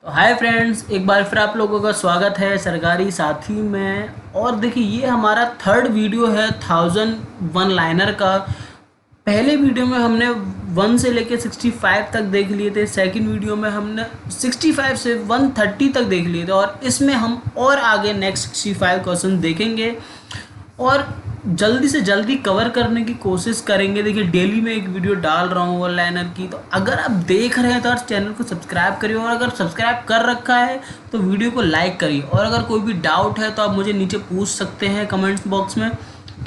तो hi friends, एक बार फिर आप लोगों का स्वागत है सरकारी साथी में। और देखिए, ये हमारा थर्ड वीडियो है 1001 लाइनर का। पहले वीडियो में हमने 1 से लेके 65 तक देख लिए थे। सेकंड वीडियो में हमने 65 से 130 तक देख लिए थे, और इसमें हम और आगे नेक्स्ट 65 क्वेश्चन देखेंगे और जल्दी से जल्दी कवर करने की कोशिश करेंगे। देखिए, डेली में एक वीडियो डाल रहा हूँ वन लाइनर की, तो अगर आप देख रहे हैं तो चैनल को सब्सक्राइब करिए, और अगर सब्सक्राइब कर रखा है तो वीडियो को लाइक करिए। और अगर कोई भी डाउट है तो आप मुझे नीचे पूछ सकते हैं कमेंट्स बॉक्स में,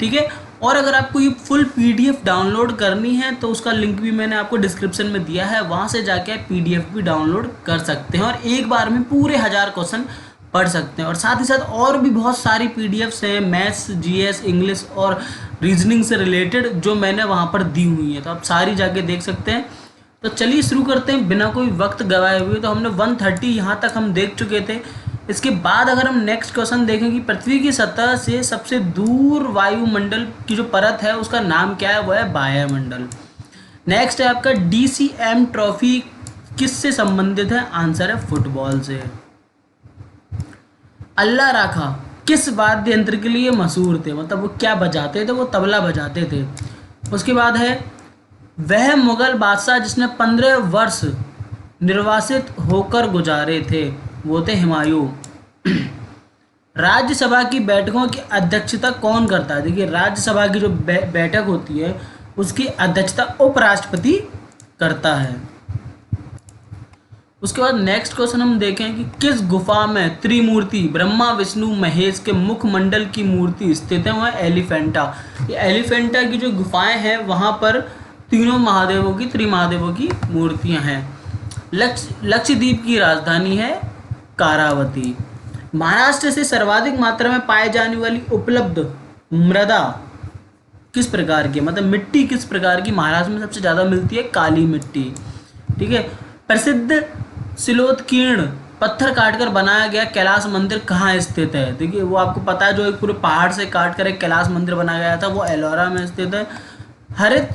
ठीक है। और अगर आपको ये फुल पीडीएफ डाउनलोड करनी है तो उसका लिंक भी मैंने आपको डिस्क्रिप्शन में दिया है, वहाँ से जाके आप पीडीएफ भी डाउनलोड कर सकते हैं और एक बार में पूरे 1000 क्वेश्चन पढ़ सकते हैं। और साथ ही साथ और भी बहुत सारी पीडीएफ्स हैं मैथ्स, जीएस, इंग्लिश और रीजनिंग से रिलेटेड, जो मैंने वहाँ पर दी हुई है, तो आप सारी जाके देख सकते हैं। तो चलिए शुरू करते हैं बिना कोई वक्त गवाए हुए। तो हमने 130 यहाँ तक हम देख चुके थे। इसके बाद अगर हम नेक्स्ट क्वेश्चन देखें कि पृथ्वी की सतह से सबसे दूर वायुमंडल की जो परत है उसका नाम क्या है, वो है वायुमंडल। नेक्स्ट है आपका डीसीएम ट्रॉफी किससे संबंधित है, आंसर है फुटबॉल से। अल्लाह राखा किस वाद्य यंत्र के लिए मशहूर थे, मतलब वो क्या बजाते थे, वो तबला बजाते थे। उसके बाद है वह मुगल बादशाह जिसने 15 वर्ष निर्वासित होकर गुजारे थे, वो थे हुमायूं। राज्यसभा की बैठकों की अध्यक्षता कौन करता है। देखिए, राज्यसभा की जो बैठक होती है उसकी अध्यक्षता उपराष्ट्रपति करता है। उसके बाद नेक्स्ट क्वेश्चन हम देखें कि किस गुफा में त्रिमूर्ति ब्रह्मा विष्णु महेश के मुखमंडल की मूर्ति स्थित है, वह एलिफेंटा। ये एलिफेंटा की जो गुफाएं हैं वहाँ पर तीनों महादेवों की, त्रिमहादेवों की मूर्तियाँ हैं। लक्षद्वीप की राजधानी है कारावती। महाराष्ट्र से सर्वाधिक मात्रा में पाए जाने वाली उपलब्ध मृदा किस प्रकार की, मतलब मिट्टी किस प्रकार की महाराष्ट्र में सबसे ज़्यादा मिलती है, काली मिट्टी, ठीक है। प्रसिद्ध सिलोत्कीर्ण पत्थर काटकर बनाया गया कैलाश मंदिर कहाँ स्थित है। देखिए, वो आपको पता है, जो एक पूरे पहाड़ से काट कर एक कैलाश मंदिर बनाया गया था, वो एलोरा में स्थित है। हरित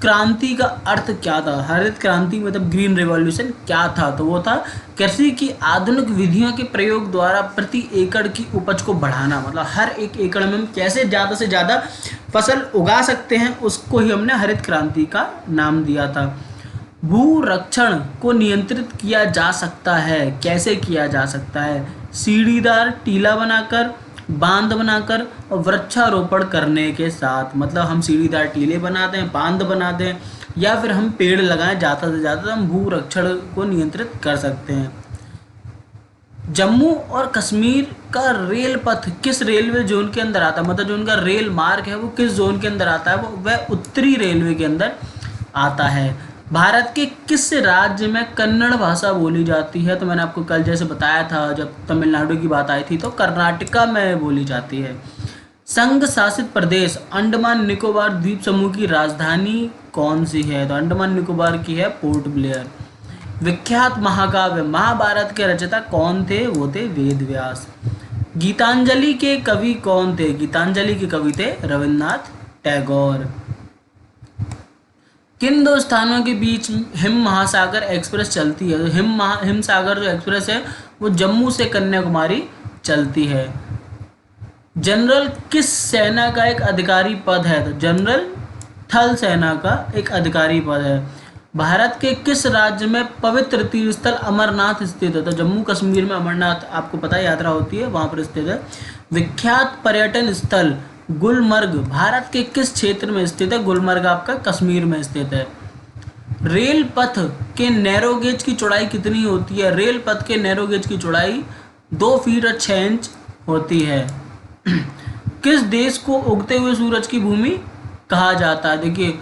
क्रांति का अर्थ क्या था, हरित क्रांति मतलब ग्रीन रेवोल्यूशन क्या था, तो वो था कृषि की आधुनिक विधियों के प्रयोग द्वारा प्रति एकड़ की उपज को बढ़ाना। मतलब हर एक एकड़ में हम कैसे ज़्यादा से ज़्यादा फसल उगा सकते हैं, उसको ही हमने हरित क्रांति का नाम दिया था। भूरक्षण को नियंत्रित किया जा सकता है, कैसे किया जा सकता है, सीढ़ीदार टीला बनाकर, बांध बनाकर और वृक्षारोपण करने के साथ। मतलब हम सीढ़ीदार टीले बनाते हैं, बांध बनाते हैं, या फिर हम पेड़ लगाएं ज़्यादा से ज़्यादा, तो हम भूरक्षण को नियंत्रित कर सकते हैं। जम्मू और कश्मीर का रेल पथ किस रेलवे जोन के अंदर आता है, मतलब जो उनका रेल मार्ग है वो किस जोन के अंदर आता है, वह उत्तरी रेलवे के अंदर आता है। भारत के किस राज्य में कन्नड़ भाषा बोली जाती है, तो मैंने आपको कल जैसे बताया था जब तमिलनाडु की बात आई थी, तो कर्नाटका में बोली जाती है। संघ शासित प्रदेश अंडमान निकोबार द्वीप समूह की राजधानी कौन सी है, तो अंडमान निकोबार की है पोर्ट ब्लेयर। विख्यात महाकाव्य महाभारत के रचयिता कौन थे, वो थे वेद व्यास। गीतांजलि के कवि कौन थे, गीतांजलि के कवि थे रविन्द्रनाथ टैगोर। किन दो स्थानों के बीच हिम महासागर एक्सप्रेस चलती है, तो हिम सागर जो एक्सप्रेस है वो जम्मू से कन्याकुमारी चलती है। जनरल किस सेना का एक अधिकारी पद है, तो जनरल थल सेना का एक अधिकारी पद है। भारत के किस राज्य में पवित्र तीर्थस्थल अमरनाथ स्थित है, तो जम्मू कश्मीर में अमरनाथ आपको पता है यात्रा होती है, वहाँ पर स्थित है। विख्यात पर्यटन स्थल गुलमर्ग भारत के किस क्षेत्र में स्थित है, गुलमर्ग आपका कश्मीर में स्थित है। रेल पथ के नैरो गेज की चौड़ाई कितनी होती है, रेल पथ के नैरो गेज की चौड़ाई 2 फीट और 6 इंच होती है। किस देश को उगते हुए सूरज की भूमि कहा जाता है, देखिए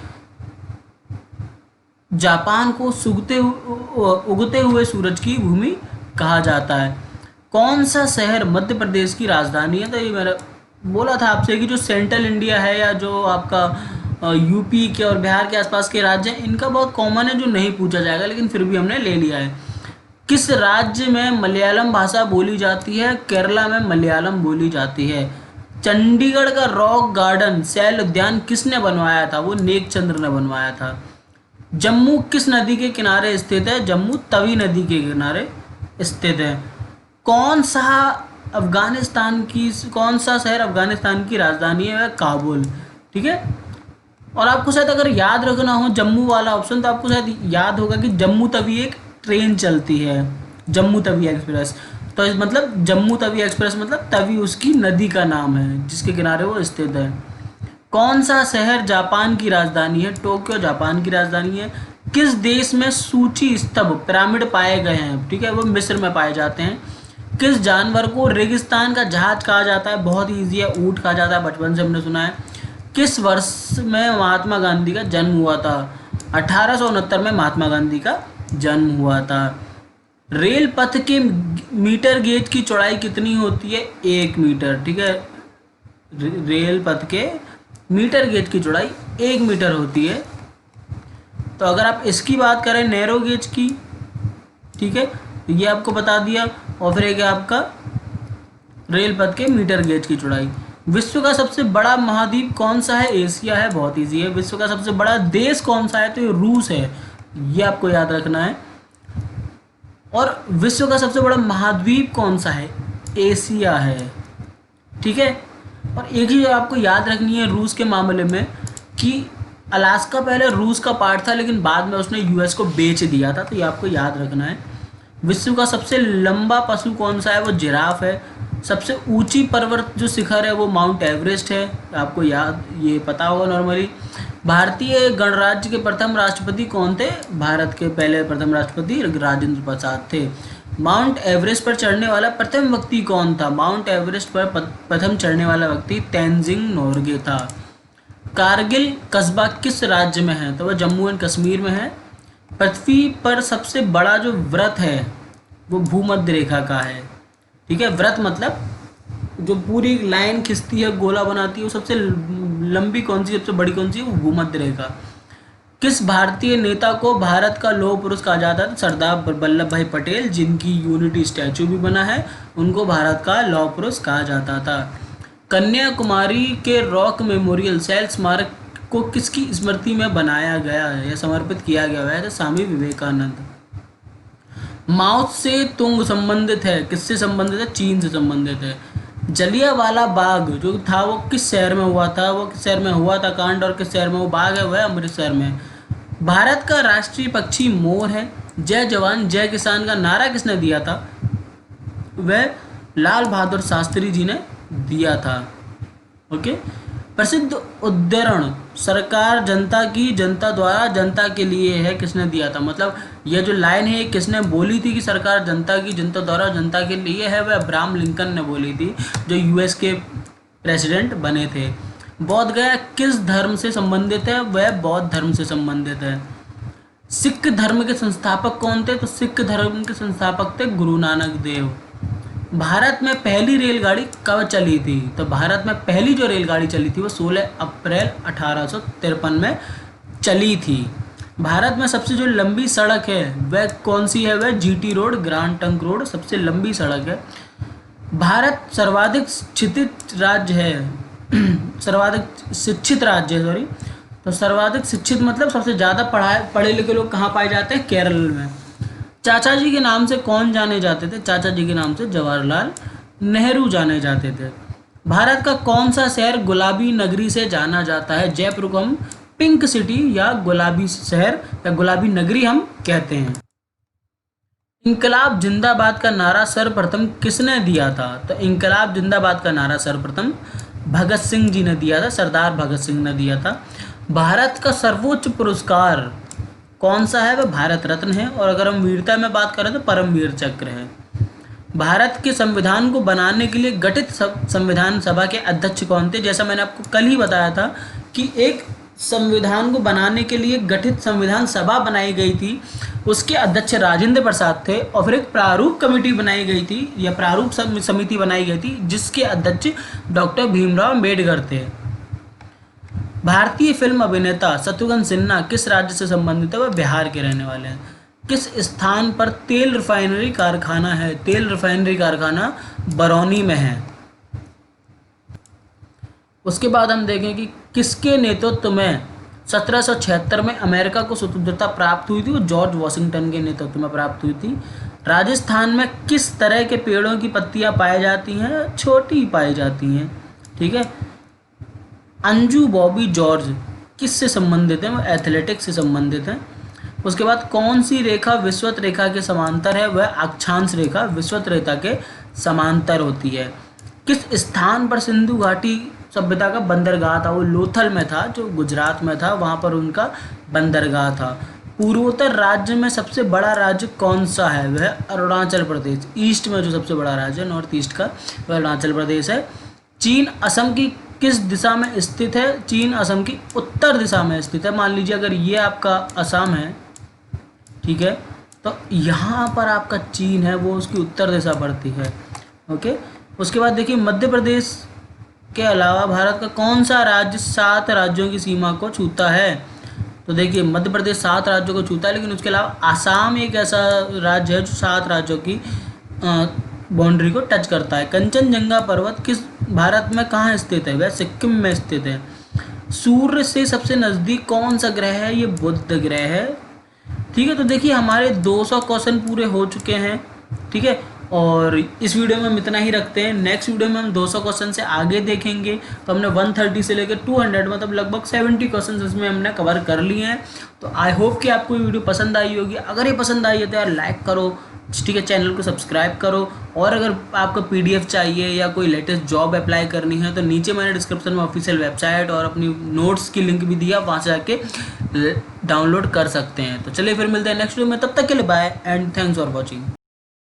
जापान को उगते हुए सूरज की भूमि कहा जाता है। कौन सा शहर मध्य प्रदेश की राजधानी है, तो ये मेरा बोला था आपसे कि जो सेंट्रल इंडिया है या जो आपका यूपी के और बिहार के आसपास के राज्य हैं, इनका बहुत कॉमन है जो नहीं पूछा जाएगा, लेकिन फिर भी हमने ले लिया है। किस राज्य में मलयालम भाषा बोली जाती है, केरला में मलयालम बोली जाती है। चंडीगढ़ का रॉक गार्डन सैल उद्यान किसने बनवाया था, वो नेक चंद्र ने बनवाया था। जम्मू किस नदी के किनारे स्थित है, जम्मू तवी नदी के किनारे स्थित है? कौन सा कौन सा शहर अफगानिस्तान की राजधानी है? वह काबुल। ठीक है। और आपको शायद अगर याद रखना हो जम्मू वाला ऑप्शन, तो आपको शायद याद होगा कि जम्मू तवी एक ट्रेन चलती है, जम्मू तवी एक्सप्रेस। तो इस मतलब जम्मू तवी एक्सप्रेस मतलब तवी उसकी नदी का नाम है जिसके किनारे वो स्थित है। कौन सा शहर जापान की राजधानी है? टोक्यो जापान की राजधानी है। किस देश में सूची स्तंभ पिरामिड पाए गए हैं? ठीक है, वो मिस्र में पाए जाते हैं। किस जानवर को रेगिस्तान का जहाज कहा जाता है? बहुत ही ईजी है, ऊँट कहा जाता है, बचपन से हमने सुना है। किस वर्ष में महात्मा गांधी का जन्म हुआ था? 1869 में महात्मा गांधी का जन्म हुआ था। रेल पथ के मीटर गेज की चौड़ाई कितनी होती है? 1 मीटर। ठीक है, रेल पथ के मीटर गेज की चौड़ाई 1 मीटर होती है। तो अगर आप इसकी बात करें नैरो गेज की, ठीक है, तो ये आपको बता दिया। और फिर एक है आपका रेल पथ के मीटर गेज की चौड़ाई। विश्व का सबसे बड़ा महाद्वीप कौन सा है? एशिया है, बहुत ईजी है। विश्व का सबसे बड़ा देश कौन सा है? तो ये रूस है, ये आपको याद रखना है। और विश्व का सबसे बड़ा महाद्वीप कौन सा है? एशिया है। ठीक है। और एक चीज़ आपको याद रखनी है रूस के मामले में कि अलास्का पहले रूस का पार्ट था, लेकिन बाद में उसने यूएस को बेच दिया था, तो ये आपको याद रखना है। विश्व का सबसे लंबा पशु कौन सा है? वो जिराफ है। सबसे ऊंची पर्वत जो शिखर है वो माउंट एवरेस्ट है, आपको याद ये पता होगा नॉर्मली। भारतीय गणराज्य के प्रथम राष्ट्रपति कौन थे? भारत के पहले प्रथम राष्ट्रपति राजेंद्र प्रसाद थे। माउंट एवरेस्ट पर चढ़ने वाला प्रथम व्यक्ति कौन था? माउंट एवरेस्ट पर प्रथम चढ़ने वाला व्यक्ति तेंजिंग नोर्गे था। कारगिल कस्बा किस राज्य में है? तो वह जम्मू एंड कश्मीर में है। पृथ्वी पर सबसे बड़ा जो व्रत है वो भूमध्य रेखा का है। ठीक है, व्रत मतलब जो पूरी लाइन खिंचती है, गोला बनाती है, वो सबसे लंबी कौन सी, सबसे बड़ी कौन सी है? वो भूमध्य रेखा। किस भारतीय नेता को भारत का लौह पुरुष कहा जाता था? सरदार वल्लभ भाई पटेल, जिनकी यूनिटी स्टैचू भी बना है, उनको भारत का लौह पुरुष कहा जाता था। कन्याकुमारी के रॉक मेमोरियल सेल स्मारक को किसकी स्मृति में बनाया गया है या समर्पित किया गया है? तो स्वामी विवेकानंद। माओ से तुंग संबंधित है, किससे संबंधित है? चीन से संबंधित है। जलियांवाला बाग जो था वो किस शहर में हुआ था? वो किस शहर में हुआ था कांड, और किस शहर में वो बाग है? वह अमृतसर में। भारत का राष्ट्रीय पक्षी मोर है। जय जवान जय किसान का नारा किसने दिया था? वह लाल बहादुर शास्त्री जी ने दिया था। ओके। प्रसिद्ध उद्धरण सरकार जनता की जनता द्वारा जनता के लिए है, किसने दिया था? मतलब यह जो लाइन है किसने बोली थी कि सरकार जनता की जनता द्वारा जनता के लिए है? वह अब्राहम लिंकन ने बोली थी, जो यूएस के प्रेसिडेंट बने थे। बौद्ध गया किस धर्म से संबंधित है? वह बौद्ध धर्म से संबंधित है। सिख धर्म के संस्थापक कौन थे? तो सिख धर्म के संस्थापक थे गुरु नानक देव। भारत में पहली रेलगाड़ी कब चली थी? तो भारत में पहली जो रेलगाड़ी चली थी वो 16 अप्रैल 1853 में चली थी। भारत में सबसे जो लंबी सड़क है वह कौन सी है? वह GT road, grand trunk road सबसे लंबी सड़क है। भारत सर्वाधिक शिक्षित राज्य है सर्वाधिक शिक्षित राज्य है, सॉरी। तो सर्वाधिक शिक्षित मतलब सबसे ज़्यादा पढ़े लिखे लोग कहाँ पाए जाते हैं? केरल में। चाचा जी के नाम से कौन जाने जाते थे? चाचा जी के नाम से जवाहरलाल नेहरू जाने जाते थे। भारत का कौन सा शहर गुलाबी नगरी से जाना जाता है? जयपुर को हम पिंक सिटी या गुलाबी शहर या गुलाबी नगरी हम कहते हैं। इंकलाब जिंदाबाद का नारा सर्वप्रथम किसने दिया था? तो इंकलाब जिंदाबाद का नारा सर्वप्रथम भगत सिंह जी ने दिया था, सरदार भगत सिंह ने दिया था। भारत का सर्वोच्च पुरस्कार कौन सा है? वह भारत रत्न है। और अगर हम वीरता में बात करें तो परमवीर चक्र है। भारत के संविधान को बनाने के लिए गठित संविधान सभा के अध्यक्ष कौन थे? जैसा मैंने आपको कल ही बताया था कि एक संविधान को बनाने के लिए गठित संविधान सभा बनाई गई थी, उसके अध्यक्ष राजेंद्र प्रसाद थे। और फिर एक प्रारूप कमेटी बनाई गई थी या प्रारूप समिति बनाई गई थी जिसके अध्यक्ष डॉक्टर भीमराव अम्बेडकर थे। भारतीय फिल्म अभिनेता शत्रुघ्न सिन्हा किस राज्य से संबंधित है? वह बिहार के रहने वाले हैं। किस स्थान पर तेल रिफाइनरी कारखाना है? तेल रिफाइनरी कारखाना बरौनी में है। उसके बाद हम देखें कि किसके नेतृत्व में 1776 में अमेरिका को स्वतंत्रता प्राप्त हुई थी? वो जॉर्ज वॉशिंगटन के नेतृत्व में प्राप्त हुई थी। राजस्थान में किस तरह के पेड़ों की पत्तियां पाई जाती हैं? छोटी पाई जाती हैं। ठीक है। अंजू बॉबी जॉर्ज किससे संबंधित हैं? वो एथलेटिक्स से संबंधित हैं। उसके बाद कौन सी रेखा विषुवत रेखा के समांतर है? वह अक्षांश रेखा विषुवत रेखा के समांतर होती है। किस स्थान पर सिंधु घाटी सभ्यता का बंदरगाह था? वो लोथल में था, जो गुजरात में था, वहाँ पर उनका बंदरगाह था। पूर्वोत्तर राज्य में सबसे बड़ा राज्य कौन सा है? वह अरुणाचल प्रदेश। ईस्ट में जो सबसे बड़ा राज्य है नॉर्थ ईस्ट का, वह अरुणाचल प्रदेश है। चीन असम की किस दिशा में स्थित है? चीन असम की उत्तर दिशा में स्थित है। मान लीजिए अगर ये आपका असम है, ठीक है, तो यहाँ पर आपका चीन है, वो उसकी उत्तर दिशा पड़ती है। ओके। उसके बाद देखिए मध्य प्रदेश के अलावा भारत का कौन सा राज्य 7 राज्यों की सीमा को छूता है? तो देखिए मध्य प्रदेश 7 राज्यों को छूता है, लेकिन उसके अलावा आसाम एक ऐसा राज्य है जो 7 राज्यों की बाउंड्री को टच करता है। कंचनजंगा पर्वत किस भारत में कहाँ स्थित है? वह सिक्किम में स्थित है। सूर्य से सबसे नज़दीक कौन सा ग्रह है? ये बुध ग्रह है। ठीक है। तो देखिए हमारे 200 क्वेश्चन पूरे हो चुके हैं। ठीक है। और इस वीडियो में हम इतना ही रखते हैं। नेक्स्ट वीडियो में हम 200 क्वेश्चन से आगे देखेंगे। तो हमने 130 से लेकर 200 मतलब लगभग 70 क्वेश्चन इसमें हमने कवर कर लिए हैं। तो आई होप कि आपको ये वीडियो पसंद आई होगी। अगर ये पसंद आई है तो यार लाइक करो, ठीक है, चैनल को सब्सक्राइब करो। और अगर आपको PDF चाहिए या कोई लेटेस्ट जॉब अप्लाई करनी है तो नीचे मैंने डिस्क्रिप्शन में ऑफिशियल वेबसाइट और अपनी नोट्स की लिंक भी दिया, वहाँ से जाके डाउनलोड कर सकते हैं। तो चलिए फिर मिलते हैं नेक्स्ट वीडियो में, तब तक के लिए bye and thanks for watching.